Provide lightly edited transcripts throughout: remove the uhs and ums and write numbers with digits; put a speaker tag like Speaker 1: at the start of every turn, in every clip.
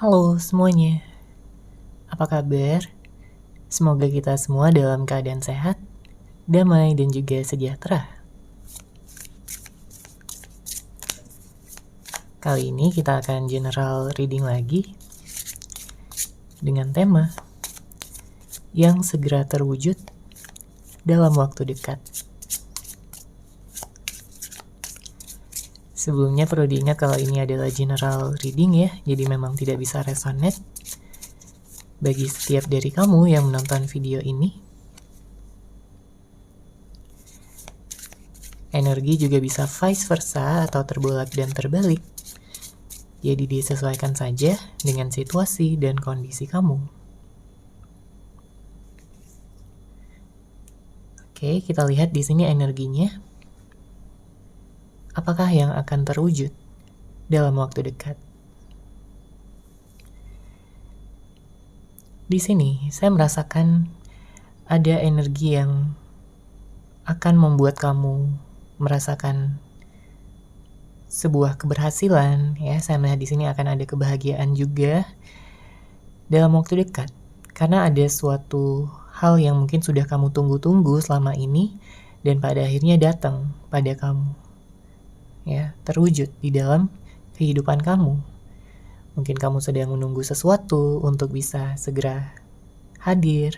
Speaker 1: Halo semuanya, apa kabar? Semoga kita semua dalam keadaan sehat, damai, dan juga sejahtera. Kali ini kita akan general reading lagi dengan tema yang segera terwujud dalam waktu dekat. Sebelumnya perlu diingat kalau ini adalah general reading ya, jadi memang tidak bisa resonate bagi setiap dari kamu yang menonton video ini. Energi juga bisa vice versa atau terbolak dan terbalik. Jadi disesuaikan saja dengan situasi dan kondisi kamu. Oke, kita lihat di sini energinya. Apakah yang akan terwujud dalam waktu dekat? Di sini saya merasakan ada energi yang akan membuat kamu merasakan sebuah keberhasilan, ya. Saya melihat di sini akan ada kebahagiaan juga dalam waktu dekat, karena ada suatu hal yang mungkin sudah kamu tunggu-tunggu selama ini dan pada akhirnya datang pada kamu, ya, terwujud di dalam kehidupan kamu. Mungkin kamu sedang menunggu sesuatu untuk bisa segera hadir,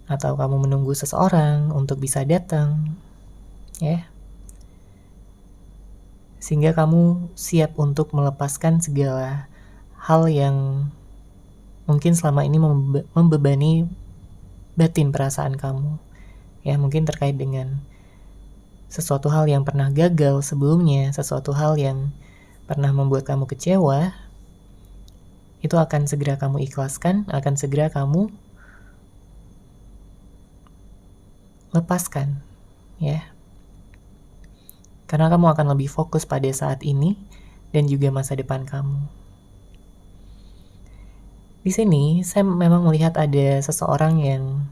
Speaker 1: atau kamu menunggu seseorang untuk bisa datang, ya. Sehingga kamu siap untuk melepaskan segala hal yang mungkin selama ini membebani batin perasaan kamu. Ya, mungkin terkait dengan sesuatu hal yang pernah gagal sebelumnya, sesuatu hal yang pernah membuat kamu kecewa, itu akan segera kamu ikhlaskan, akan segera kamu lepaskan, ya. Karena kamu akan lebih fokus pada saat ini dan juga masa depan kamu. Di sini saya memang melihat ada seseorang yang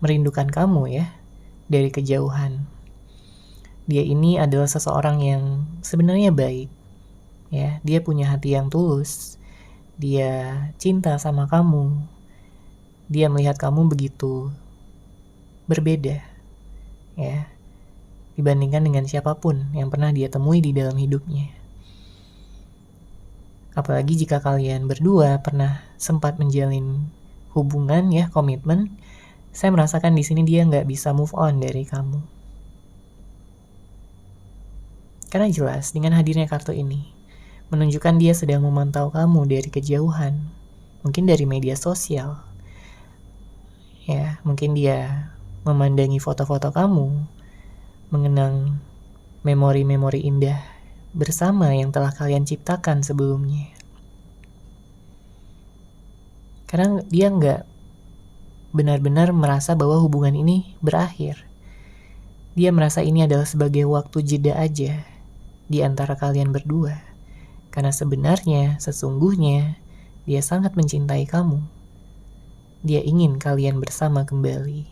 Speaker 1: merindukan kamu, ya, dari kejauhan. Dia ini adalah seseorang yang sebenarnya baik, ya. Dia punya hati yang tulus. Dia cinta sama kamu. Dia melihat kamu begitu berbeda, ya, dibandingkan dengan siapapun yang pernah dia temui di dalam hidupnya. Apalagi jika kalian berdua pernah sempat menjalin hubungan, ya, komitmen, saya merasakan di sini dia nggak bisa move on dari kamu. Karena jelas dengan hadirnya kartu ini menunjukkan dia sedang memantau kamu dari kejauhan, mungkin dari media sosial, ya. Mungkin dia memandangi foto-foto kamu, mengenang memori-memori indah bersama yang telah kalian ciptakan sebelumnya. Karena dia nggak benar-benar merasa bahwa hubungan ini berakhir. Dia merasa ini adalah sebagai waktu jeda aja di antara kalian berdua. Karena sebenarnya, sesungguhnya, dia sangat mencintai kamu. Dia ingin kalian bersama kembali.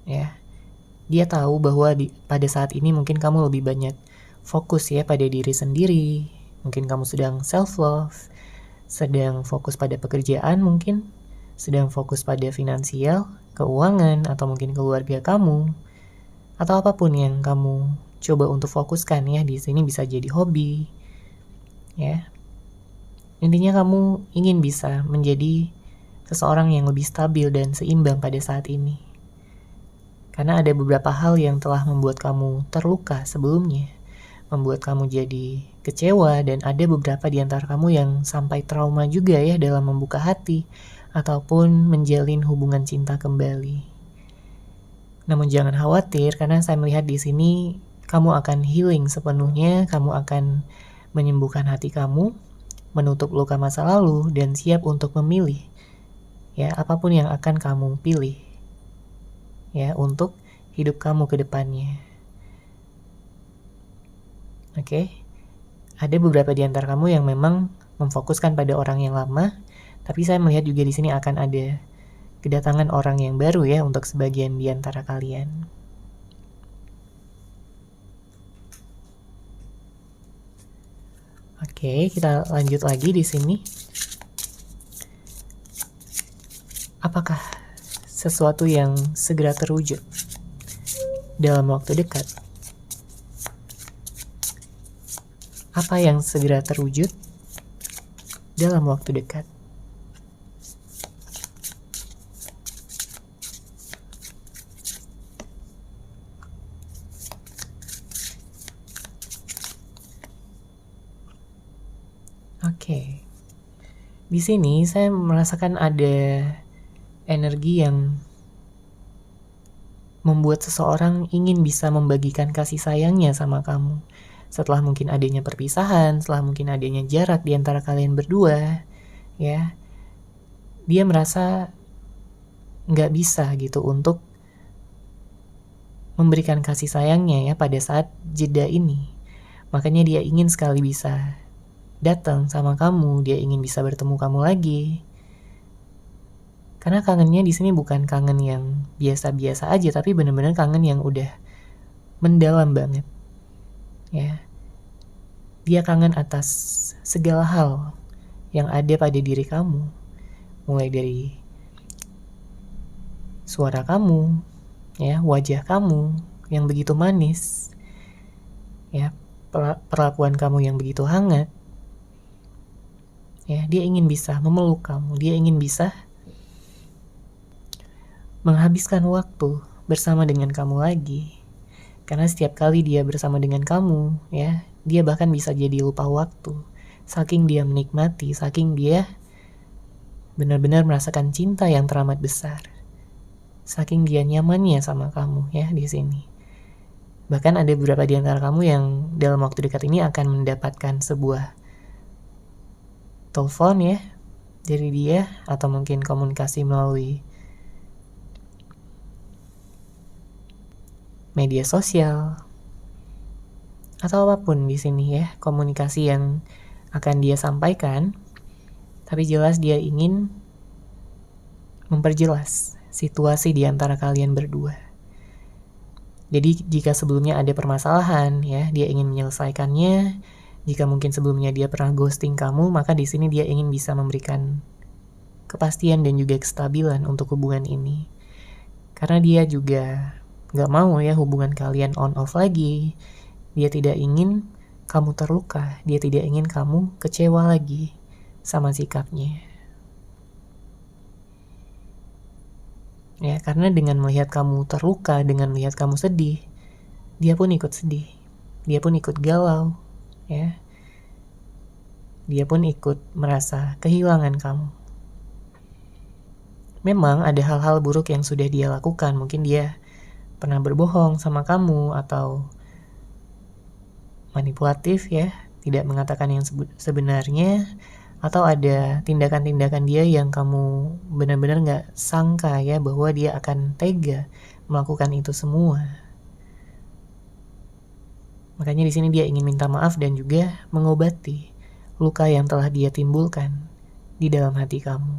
Speaker 1: Ya, dia tahu bahwa pada saat ini mungkin kamu lebih banyak fokus, ya, pada diri sendiri. Mungkin kamu sedang self-love, sedang fokus pada pekerjaan mungkin, sedang fokus pada finansial, keuangan, atau mungkin keluarga kamu, atau apapun yang kamu coba untuk fokuskan, ya. Di sini bisa jadi hobi, ya. Intinya kamu ingin bisa menjadi seseorang yang lebih stabil dan seimbang pada saat ini. Karena ada beberapa hal yang telah membuat kamu terluka sebelumnya, membuat kamu jadi kecewa, dan ada beberapa di antara kamu yang sampai trauma juga, ya, dalam membuka hati ataupun menjalin hubungan cinta kembali. Namun jangan khawatir, karena saya melihat di sini kamu akan healing sepenuhnya, kamu akan menyembuhkan hati kamu, menutup luka masa lalu, dan siap untuk memilih, ya, apapun yang akan kamu pilih, ya, untuk hidup kamu ke depannya. Oke? Ada beberapa di antara kamu yang memang memfokuskan pada orang yang lama, tapi saya melihat juga di sini akan ada kedatangan orang yang baru, ya, untuk sebagian di antara kalian. Oke, kita lanjut lagi di sini. Apakah sesuatu yang segera terwujud dalam waktu dekat? Apa yang segera terwujud dalam waktu dekat? Oke. Di sini saya merasakan ada energi yang membuat seseorang ingin bisa membagikan kasih sayangnya sama kamu. Setelah mungkin adanya perpisahan, setelah mungkin adanya jarak di antara kalian berdua, ya, dia merasa nggak bisa gitu untuk memberikan kasih sayangnya ya pada saat jeda ini. Makanya dia ingin sekali bisa datang sama kamu, dia ingin bisa bertemu kamu lagi. Karena kangennya di sini bukan kangen yang biasa-biasa aja, tapi benar-benar kangen yang udah mendalam banget. Ya. Dia kangen atas segala hal yang ada pada diri kamu. Mulai dari suara kamu, ya, wajah kamu yang begitu manis. Ya, perlakuan kamu yang begitu hangat. Ya, dia ingin bisa memeluk kamu, dia ingin bisa menghabiskan waktu bersama dengan kamu lagi. Karena setiap kali dia bersama dengan kamu, ya, dia bahkan bisa jadi lupa waktu. Saking dia menikmati, saking dia benar-benar merasakan cinta yang teramat besar. Saking dia nyamannya sama kamu, ya, di sini. Bahkan ada beberapa di antara kamu yang dalam waktu dekat ini akan mendapatkan sebuah telepon, ya, dari dia, atau mungkin komunikasi melalui media sosial, atau apapun di sini ya, komunikasi yang akan dia sampaikan, tapi jelas dia ingin memperjelas situasi di antara kalian berdua. Jadi jika sebelumnya ada permasalahan ya, dia ingin menyelesaikannya. Jika mungkin sebelumnya dia pernah ghosting kamu, maka di sini dia ingin bisa memberikan kepastian dan juga kestabilan untuk hubungan ini. Karena dia juga gak mau ya hubungan kalian on off lagi. Dia tidak ingin kamu terluka. Dia tidak ingin kamu kecewa lagi sama sikapnya. Ya, karena dengan melihat kamu terluka, dengan melihat kamu sedih, dia pun ikut sedih. Dia pun ikut galau, ya. Dia pun ikut merasa kehilangan kamu. Memang ada hal-hal buruk yang sudah dia lakukan. Mungkin dia pernah berbohong sama kamu atau manipulatif ya, tidak mengatakan yang sebenarnya, atau ada tindakan-tindakan dia yang kamu benar-benar gak sangka ya bahwa dia akan tega melakukan itu semua. Makanya di sini dia ingin minta maaf dan juga mengobati luka yang telah dia timbulkan di dalam hati kamu.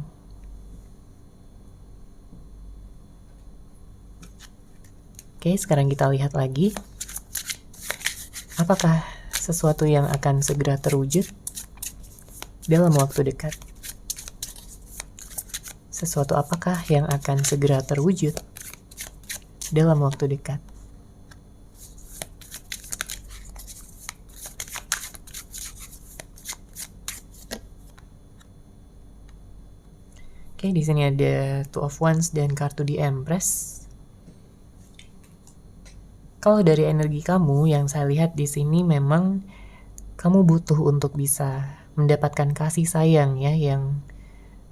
Speaker 1: Oke, sekarang kita lihat lagi. Apakah sesuatu yang akan segera terwujud dalam waktu dekat? Sesuatu apakah yang akan segera terwujud dalam waktu dekat? Oke, di sini ada Two of Wands dan kartu di Empress. Kalau dari energi kamu yang saya lihat di sini memang kamu butuh untuk bisa mendapatkan kasih sayang ya yang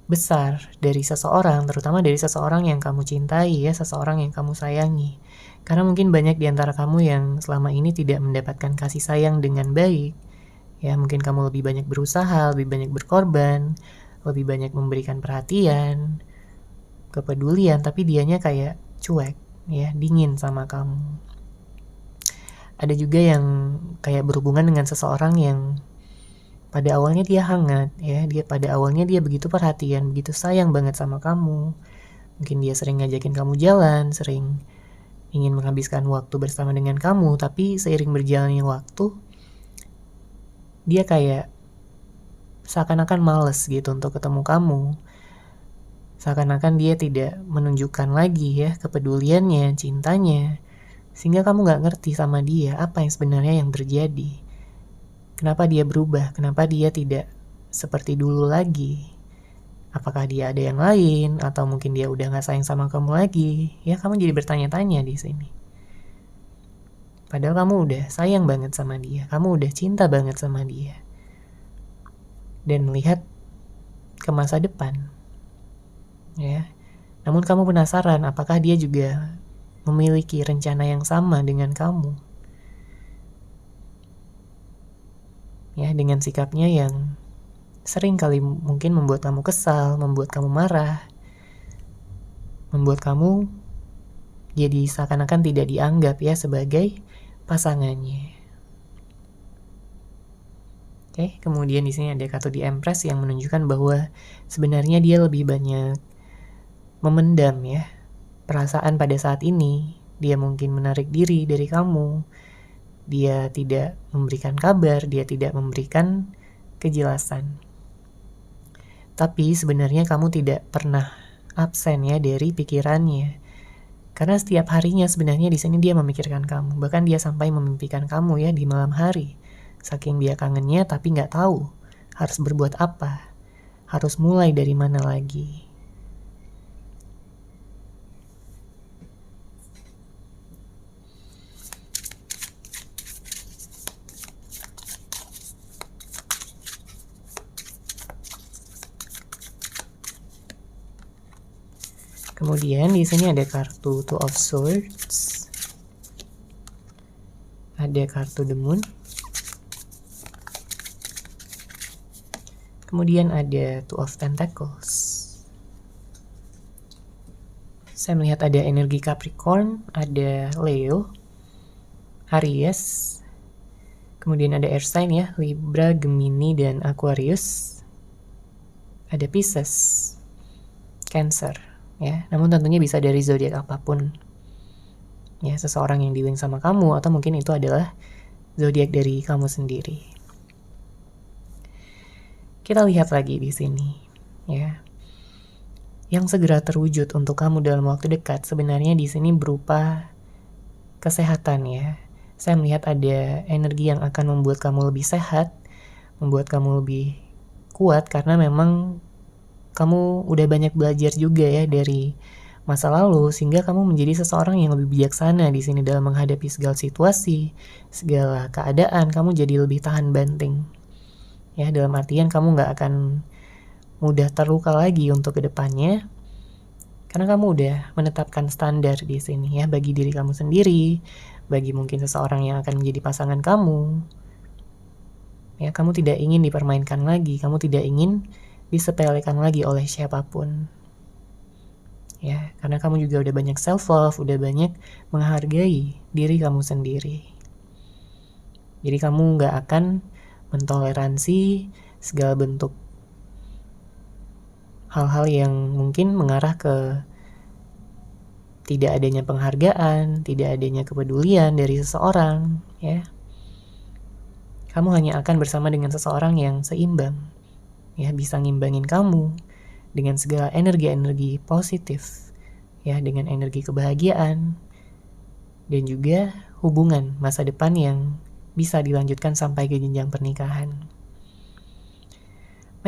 Speaker 1: besar dari seseorang, terutama dari seseorang yang kamu cintai ya, seseorang yang kamu sayangi. Karena mungkin banyak di antara kamu yang selama ini tidak mendapatkan kasih sayang dengan baik. Ya, mungkin kamu lebih banyak berusaha, lebih banyak berkorban, lebih banyak memberikan perhatian, kepedulian, tapi dianya kayak cuek ya, dingin sama kamu. Ada juga yang kayak berhubungan dengan seseorang yang pada awalnya dia hangat ya, pada awalnya dia begitu perhatian, begitu sayang banget sama kamu. Mungkin dia sering ngajakin kamu jalan, sering ingin menghabiskan waktu bersama dengan kamu, tapi seiring berjalannya waktu dia kayak seakan-akan males gitu untuk ketemu kamu. Seakan-akan dia tidak menunjukkan lagi ya kepeduliannya, cintanya. Sehingga kamu gak ngerti sama dia apa yang sebenarnya yang terjadi. Kenapa dia berubah? Kenapa dia tidak seperti dulu lagi? Apakah dia ada yang lain? Atau mungkin dia udah gak sayang sama kamu lagi? Ya, kamu jadi bertanya-tanya di sini. Padahal kamu udah sayang banget sama dia. Kamu udah cinta banget sama dia. Dan melihat ke masa depan. Ya. Namun kamu penasaran apakah dia juga memiliki rencana yang sama dengan kamu. Ya, dengan sikapnya yang sering kali mungkin membuat kamu kesal, membuat kamu marah, membuat kamu jadi seakan-akan tidak dianggap ya sebagai pasangannya. Oke, kemudian di sini ada kartu di Empress yang menunjukkan bahwa sebenarnya dia lebih banyak memendam ya perasaan pada saat ini. Dia mungkin menarik diri dari kamu. Dia tidak memberikan kabar, dia tidak memberikan kejelasan. Tapi sebenarnya kamu tidak pernah absen ya dari pikirannya. Karena setiap harinya sebenarnya di sini dia memikirkan kamu. Bahkan dia sampai memimpikan kamu ya di malam hari. Saking dia kangennya tapi nggak tahu harus berbuat apa. Harus mulai dari mana lagi. Kemudian di sini ada kartu Two of Swords. Ada kartu The Moon. Kemudian ada Two of Pentacles. Saya melihat ada energi Capricorn, ada Leo, Aries. Kemudian ada air sign ya, Libra, Gemini, dan Aquarius. Ada Pisces, Cancer. Ya, namun tentunya bisa dari zodiak apapun. Ya, seseorang yang dealing sama kamu atau mungkin itu adalah zodiak dari kamu sendiri. Kita lihat lagi di sini, ya. Yang segera terwujud untuk kamu dalam waktu dekat sebenarnya di sini berupa kesehatan ya. Saya melihat ada energi yang akan membuat kamu lebih sehat, membuat kamu lebih kuat karena memang kamu udah banyak belajar juga ya dari masa lalu sehingga kamu menjadi seseorang yang lebih bijaksana di sini dalam menghadapi segala situasi, segala keadaan. Kamu jadi lebih tahan banting. Ya, dalam artian kamu nggak akan mudah terluka lagi untuk kedepannya karena kamu udah menetapkan standar di sini ya bagi diri kamu sendiri, bagi mungkin seseorang yang akan menjadi pasangan kamu. Ya, kamu tidak ingin dipermainkan lagi, kamu tidak ingin disepelekan lagi oleh siapapun. Ya, karena kamu juga udah banyak self love, udah banyak menghargai diri kamu sendiri. Jadi kamu nggak akan mentoleransi segala bentuk hal-hal yang mungkin mengarah ke tidak adanya penghargaan, tidak adanya kepedulian dari seseorang, ya. Kamu hanya akan bersama dengan seseorang yang seimbang. Ya, bisa ngimbangin kamu dengan segala energi-energi positif, ya, dengan energi kebahagiaan dan juga hubungan masa depan yang bisa dilanjutkan sampai ke jenjang pernikahan.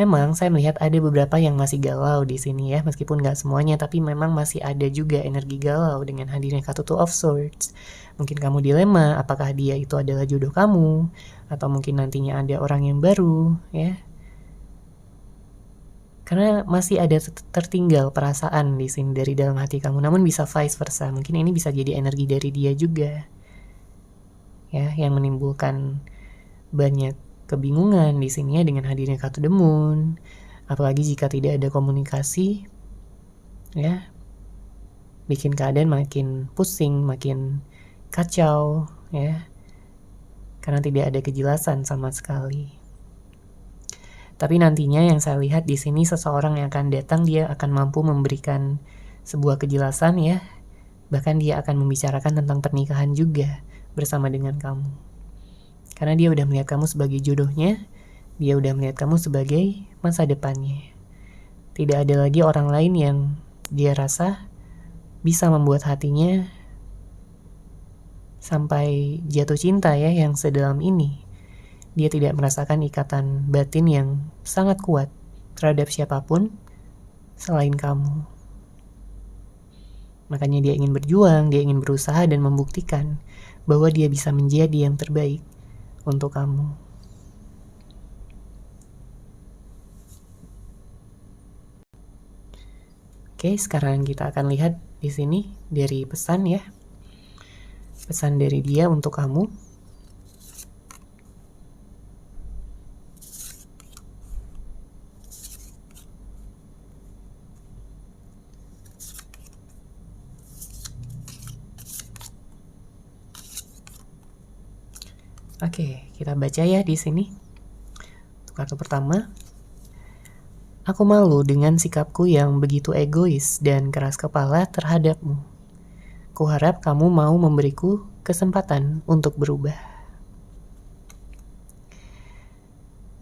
Speaker 1: Memang saya melihat ada beberapa yang masih galau di sini ya, meskipun nggak semuanya, tapi memang masih ada juga energi galau dengan hadirnya kartu Two of Swords. Mungkin kamu dilema, apakah dia itu adalah jodoh kamu, atau mungkin nantinya ada orang yang baru, ya. Karena masih ada tertinggal perasaan di sini dari dalam hati kamu, namun bisa vice versa. Mungkin ini bisa jadi energi dari dia juga, ya, yang menimbulkan banyak kebingungan di sini ya dengan hadirnya kartu The Moon. Apalagi jika tidak ada komunikasi, ya, bikin keadaan makin pusing, makin kacau, ya, karena tidak ada kejelasan sama sekali. Tapi nantinya yang saya lihat di sini seseorang yang akan datang, dia akan mampu memberikan sebuah kejelasan ya. Bahkan dia akan membicarakan tentang pernikahan juga bersama dengan kamu. Karena dia udah melihat kamu sebagai jodohnya Dia udah melihat kamu sebagai masa depannya. Tidak ada lagi orang lain yang dia rasa bisa membuat hatinya sampai jatuh cinta ya, yang sedalam ini. Dia tidak merasakan ikatan batin yang sangat kuat terhadap siapapun selain kamu. Makanya dia ingin berjuang, dia ingin berusaha dan membuktikan bahwa dia bisa menjadi yang terbaik untuk kamu. Oke, sekarang kita akan lihat di sini dari pesan ya. Pesan dari dia untuk kamu. Oke, kita baca ya di sini. Untuk kartu pertama, aku malu dengan sikapku yang begitu egois dan keras kepala terhadapmu. Kuharap kamu mau memberiku kesempatan untuk berubah.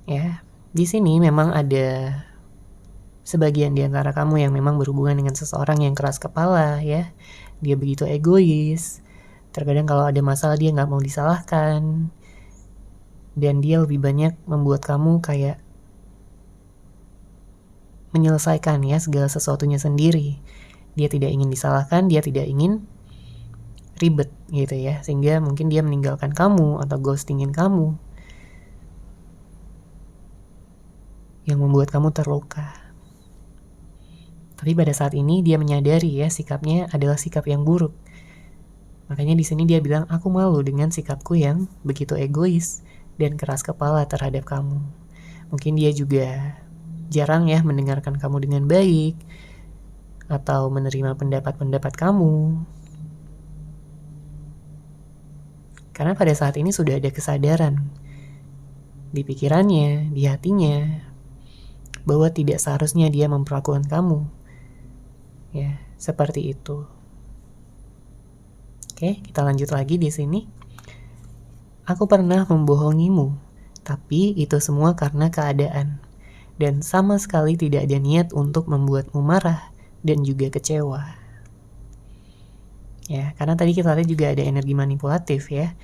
Speaker 1: Ya, di sini memang ada sebagian di antara kamu yang memang berhubungan dengan seseorang yang keras kepala ya. Dia begitu egois. Terkadang kalau ada masalah dia nggak mau disalahkan. Dan dia lebih banyak membuat kamu kayak menyelesaikan ya segala sesuatunya sendiri. Dia tidak ingin disalahkan, dia tidak ingin ribet gitu ya. Sehingga mungkin dia meninggalkan kamu atau ghostingin kamu. Yang membuat kamu terluka. Tapi pada saat ini dia menyadari ya sikapnya adalah sikap yang buruk. Makanya di sini dia bilang, aku malu dengan sikapku yang begitu egois dan keras kepala terhadap kamu. Mungkin dia juga jarang ya mendengarkan kamu dengan baik atau menerima pendapat-pendapat kamu. Karena pada saat ini sudah ada kesadaran di pikirannya, di hatinya, bahwa tidak seharusnya dia memperlakukan kamu ya seperti itu. Oke, kita lanjut lagi di sini. Aku pernah membohongimu, tapi itu semua karena keadaan. Dan sama sekali tidak ada niat untuk membuatmu marah dan juga kecewa. Ya, karena tadi kita lihat juga ada energi manipulatif ya.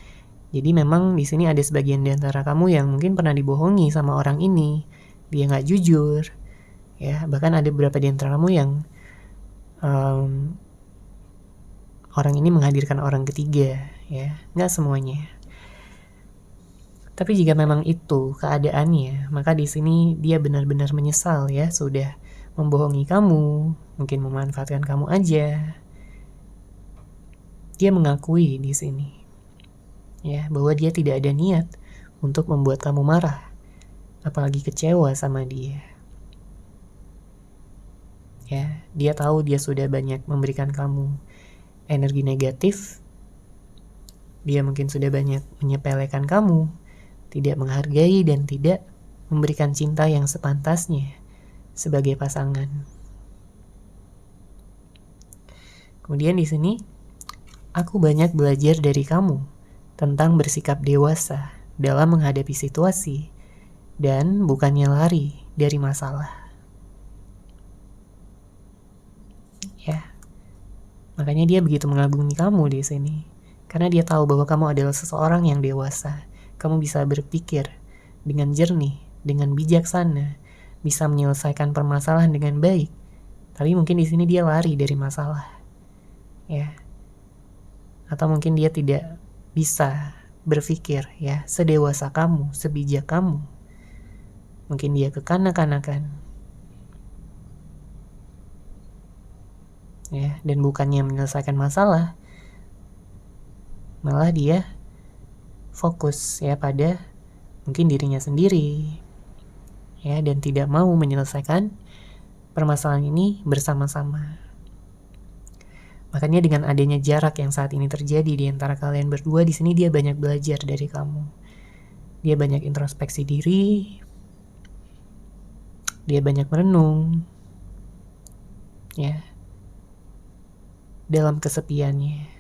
Speaker 1: Jadi memang di sini ada sebagian di antara kamu yang mungkin pernah dibohongi sama orang ini. Dia nggak jujur. Ya, bahkan ada beberapa di antara kamu yang orang ini menghadirkan orang ketiga ya. Nggak semuanya. Tapi jika memang itu keadaannya, maka di sini dia benar-benar menyesal ya, sudah membohongi kamu, mungkin memanfaatkan kamu aja. Dia mengakui di sini ya bahwa dia tidak ada niat untuk membuat kamu marah, apalagi kecewa sama dia. Ya, dia tahu dia sudah banyak memberikan kamu energi negatif. Dia mungkin sudah banyak menyepelekan kamu, tidak menghargai dan tidak memberikan cinta yang sepantasnya sebagai pasangan. Kemudian di sini, aku banyak belajar dari kamu tentang bersikap dewasa dalam menghadapi situasi dan bukannya lari dari masalah. Ya, makanya dia begitu mengagumi kamu di sini, karena dia tahu bahwa kamu adalah seseorang yang dewasa. Kamu bisa berpikir dengan jernih, dengan bijaksana, bisa menyelesaikan permasalahan dengan baik. Tapi mungkin di sini dia lari dari masalah, ya. Atau mungkin dia tidak bisa berpikir, ya, sedewasa kamu, sebijak kamu. Mungkin dia kekanak-kanakan, ya, dan bukannya menyelesaikan masalah, malah dia fokus ya pada mungkin dirinya sendiri ya, dan tidak mau menyelesaikan permasalahan ini bersama-sama. Makanya dengan adanya jarak yang saat ini terjadi di antara kalian berdua, di sini dia banyak belajar dari kamu. Dia banyak introspeksi diri, dia banyak merenung ya dalam kesepiannya.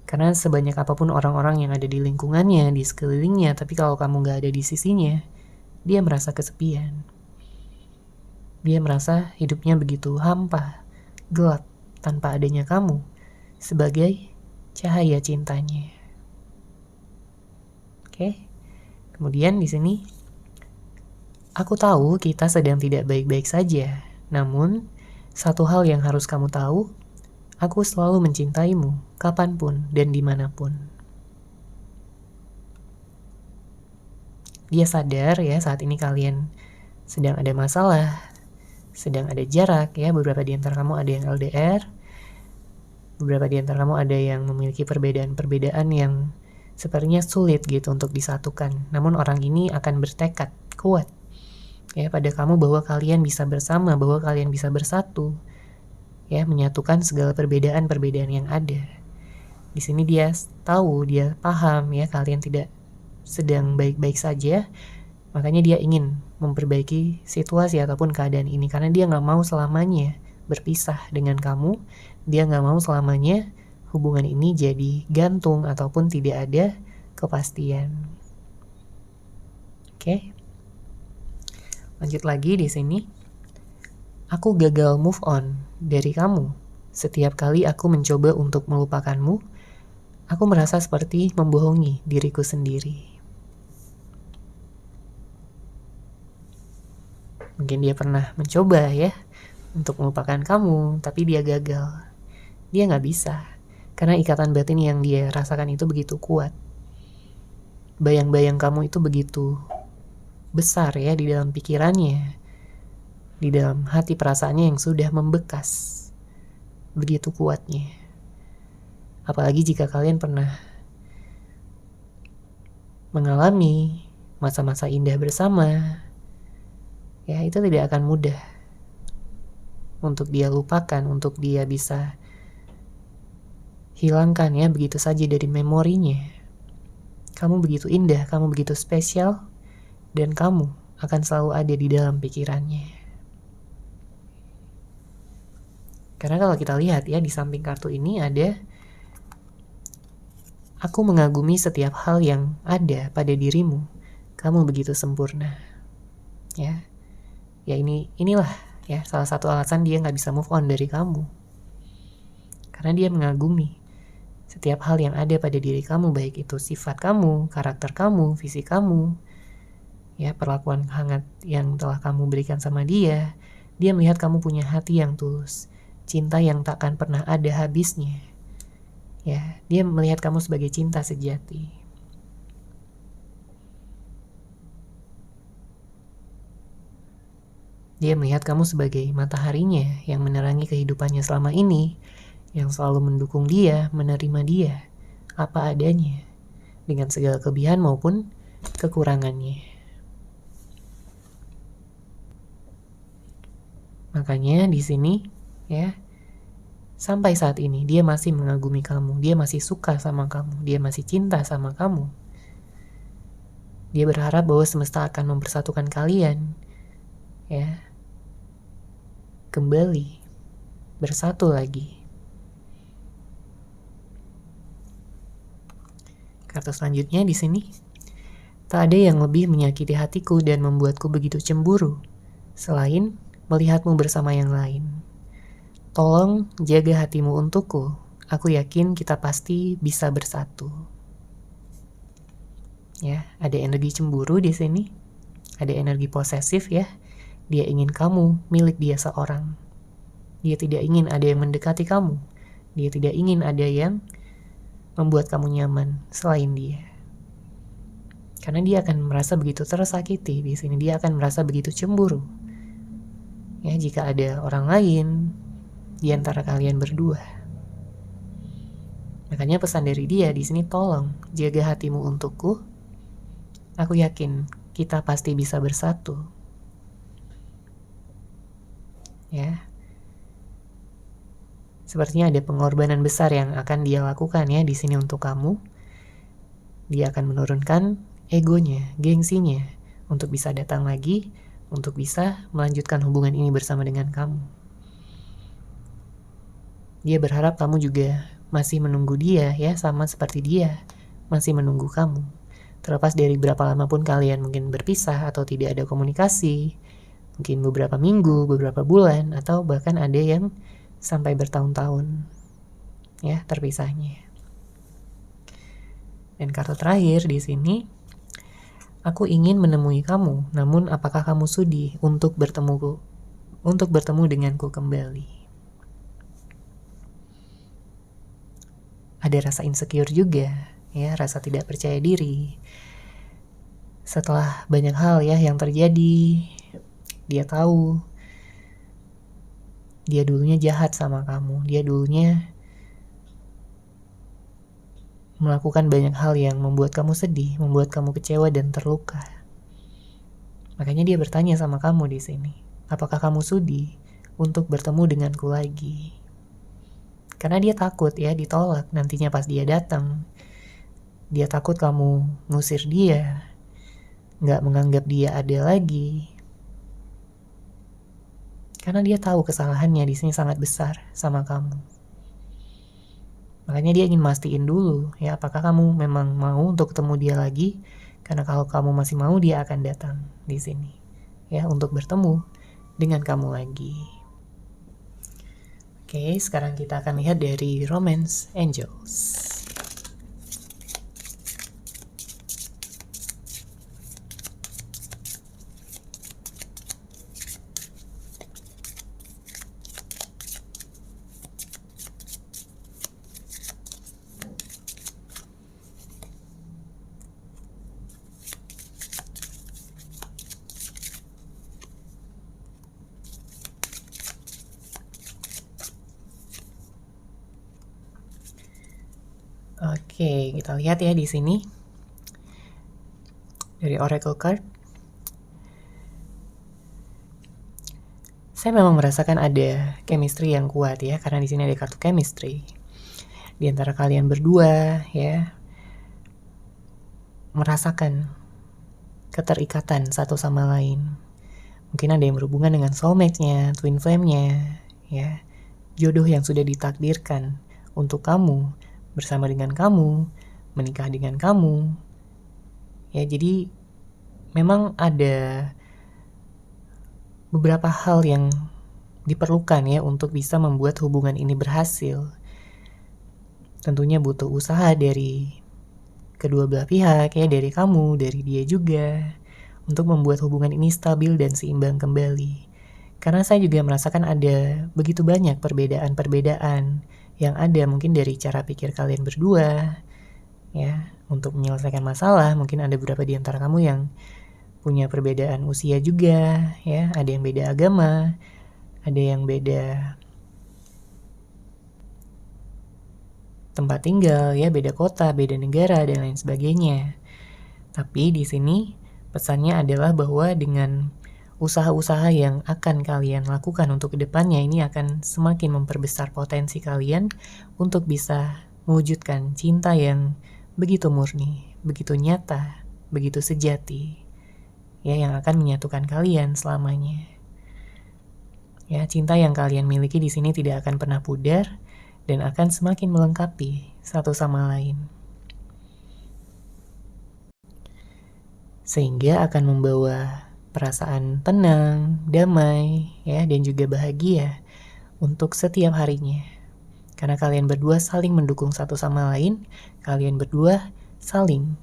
Speaker 1: Karena sebanyak apapun orang-orang yang ada di lingkungannya, di sekelilingnya, tapi kalau kamu gak ada di sisinya, dia merasa kesepian. Dia merasa hidupnya begitu hampa, gelap, tanpa adanya kamu sebagai cahaya cintanya. Oke. Kemudian di sini aku tahu kita sedang tidak baik-baik saja. Namun, satu hal yang harus kamu tahu, aku selalu mencintaimu, kapanpun dan dimanapun. Dia sadar ya saat ini kalian sedang ada masalah, sedang ada jarak ya. Beberapa di antara kamu ada yang LDR, beberapa di antara kamu ada yang memiliki perbedaan-perbedaan yang sepertinya sulit gitu untuk disatukan. Namun orang ini akan bertekad kuat ya pada kamu bahwa kalian bisa bersama, bahwa kalian bisa bersatu, ya menyatukan segala perbedaan-perbedaan yang ada. Di sini dia tahu, dia paham ya kalian tidak sedang baik-baik saja, makanya dia ingin memperbaiki situasi ataupun keadaan ini karena dia nggak mau selamanya berpisah dengan kamu, dia nggak mau selamanya hubungan ini jadi gantung ataupun tidak ada kepastian. Oke. Lanjut lagi di sini. Aku gagal move on dari kamu. Setiap kali aku mencoba untuk melupakanmu, aku merasa seperti membohongi diriku sendiri. Mungkin dia pernah mencoba ya untuk melupakan kamu, tapi dia gagal. Dia nggak bisa. Karena ikatan batin yang dia rasakan itu begitu kuat. Bayang-bayang kamu itu begitu besar ya di dalam pikirannya, di dalam hati perasaannya yang sudah membekas. Begitu kuatnya. Apalagi jika kalian pernah mengalami masa-masa indah bersama, ya itu tidak akan mudah untuk dia lupakan, untuk dia bisa hilangkan ya begitu saja dari memorinya. Kamu begitu indah, kamu begitu spesial, dan kamu akan selalu ada di dalam pikirannya. Karena kalau kita lihat ya di samping kartu ini ada, aku mengagumi setiap hal yang ada pada dirimu. Kamu begitu sempurna. Ya inilah ya salah satu alasan dia nggak bisa move on dari kamu. Karena dia mengagumi setiap hal yang ada pada diri kamu, baik itu sifat kamu, karakter kamu, visi kamu, ya perlakuan hangat yang telah kamu berikan sama dia. Dia melihat kamu punya hati yang tulus, cinta yang takkan pernah ada habisnya. Ya, dia melihat kamu sebagai cinta sejati. Dia melihat kamu sebagai mataharinya yang menerangi kehidupannya selama ini, yang selalu mendukung dia, menerima dia, apa adanya, dengan segala kelebihan maupun kekurangannya. Makanya di sini, ya, sampai saat ini dia masih mengagumi kamu, dia masih suka sama kamu, dia masih cinta sama kamu. Dia berharap bahwa semesta akan mempersatukan kalian, ya, kembali bersatu lagi. Kartu selanjutnya di sini. Tak ada yang lebih menyakiti hatiku dan membuatku begitu cemburu selain melihatmu bersama yang lain. Tolong jaga hatimu untukku. Aku yakin kita pasti bisa bersatu. Ya, ada energi cemburu di sini. Ada energi posesif ya. Dia ingin kamu milik dia seorang. Dia tidak ingin ada yang mendekati kamu. Dia tidak ingin ada yang membuat kamu nyaman selain dia. Karena dia akan merasa begitu tersakiti di sini. Dia akan merasa begitu cemburu. Ya, jika ada orang lain di antara kalian berdua. Makanya pesan dari dia di sini, tolong jaga hatimu untukku. Aku yakin kita pasti bisa bersatu. Ya. Sepertinya ada pengorbanan besar yang akan dia lakukan ya di sini untuk kamu. Dia akan menurunkan egonya, gengsinya untuk bisa datang lagi, untuk bisa melanjutkan hubungan ini bersama dengan kamu. Dia berharap kamu juga masih menunggu dia ya, sama seperti dia masih menunggu kamu. Terlepas dari berapa lama pun kalian mungkin berpisah atau tidak ada komunikasi, mungkin beberapa minggu, beberapa bulan, atau bahkan ada yang sampai bertahun-tahun ya terpisahnya. Dan kartu terakhir di sini, aku ingin menemui kamu, namun apakah kamu sudi untuk bertemu denganku kembali? Ada rasa insecure juga, ya, rasa tidak percaya diri. Setelah banyak hal ya yang terjadi, dia tahu dia dulunya jahat sama kamu, dia dulunya melakukan banyak hal yang membuat kamu sedih, membuat kamu kecewa dan terluka. Makanya dia bertanya sama kamu di sini, apakah kamu sudi untuk bertemu denganku lagi? Karena dia takut ya ditolak nantinya pas dia datang. Dia takut kamu ngusir dia, nggak menganggap dia ada lagi. Karena dia tahu kesalahannya di sini sangat besar sama kamu. Makanya dia ingin mastiin dulu ya apakah kamu memang mau untuk ketemu dia lagi. Karena kalau kamu masih mau, dia akan datang di sini ya untuk bertemu dengan kamu lagi. Oke, sekarang kita akan lihat dari Romance Angels. Oke, kita lihat ya di sini dari Oracle Card. Saya memang merasakan ada chemistry yang kuat ya, karena di sini ada kartu chemistry di antara kalian berdua ya, merasakan keterikatan satu sama lain. Mungkin ada yang berhubungan dengan soulmate-nya, twin flame-nya, ya, jodoh yang sudah ditakdirkan untuk kamu, bersama dengan kamu, menikah dengan kamu. Ya, jadi memang ada beberapa hal yang diperlukan ya untuk bisa membuat hubungan ini berhasil. Tentunya butuh usaha dari kedua belah pihak ya, dari kamu, dari dia juga, untuk membuat hubungan ini stabil dan seimbang kembali. Karena saya juga merasakan ada begitu banyak perbedaan-perbedaan yang ada mungkin dari cara pikir kalian berdua ya, untuk menyelesaikan masalah. Mungkin ada beberapa di antara kamu yang punya perbedaan usia juga ya, ada yang beda agama, ada yang beda tempat tinggal ya, beda kota, beda negara dan lain sebagainya. Tapi di sini pesannya adalah bahwa dengan usaha-usaha yang akan kalian lakukan untuk kedepannya, ini akan semakin memperbesar potensi kalian untuk bisa mewujudkan cinta yang begitu murni, begitu nyata, begitu sejati, ya, yang akan menyatukan kalian selamanya. Ya, cinta yang kalian miliki di sini tidak akan pernah pudar dan akan semakin melengkapi satu sama lain. Sehingga akan membawa perasaan tenang, damai, ya, dan juga bahagia untuk setiap harinya. Karena kalian berdua saling mendukung satu sama lain, kalian berdua saling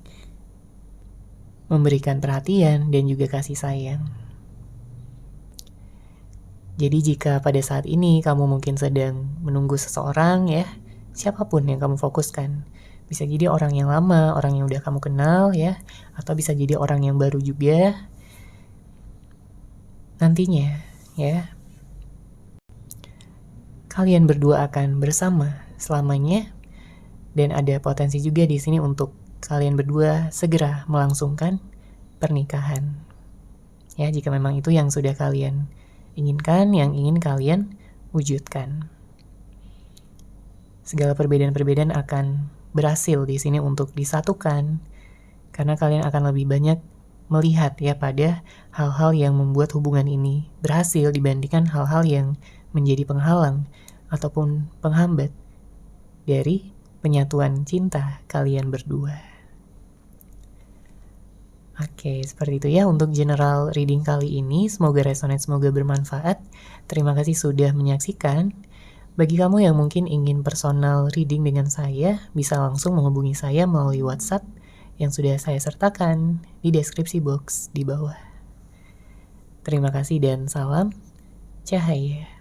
Speaker 1: memberikan perhatian dan juga kasih sayang. Jadi jika pada saat ini kamu mungkin sedang menunggu seseorang ya, siapapun yang kamu fokuskan. Bisa jadi orang yang lama, orang yang udah kamu kenal ya, atau bisa jadi orang yang baru juga. Nantinya ya, kalian berdua akan bersama selamanya, dan ada potensi juga di sini untuk kalian berdua segera melangsungkan pernikahan. Ya, jika memang itu yang sudah kalian inginkan, yang ingin kalian wujudkan. Segala perbedaan-perbedaan akan berhasil di sini untuk disatukan, karena kalian akan lebih banyak melihat ya pada hal-hal yang membuat hubungan ini berhasil dibandingkan hal-hal yang menjadi penghalang ataupun penghambat dari penyatuan cinta kalian berdua. Oke, seperti itu ya untuk general reading kali ini. Semoga resonate, semoga bermanfaat. Terima kasih sudah menyaksikan. Bagi kamu yang mungkin ingin personal reading dengan saya, bisa langsung menghubungi saya melalui WhatsApp yang sudah saya sertakan di deskripsi box di bawah. Terima kasih dan salam cahaya.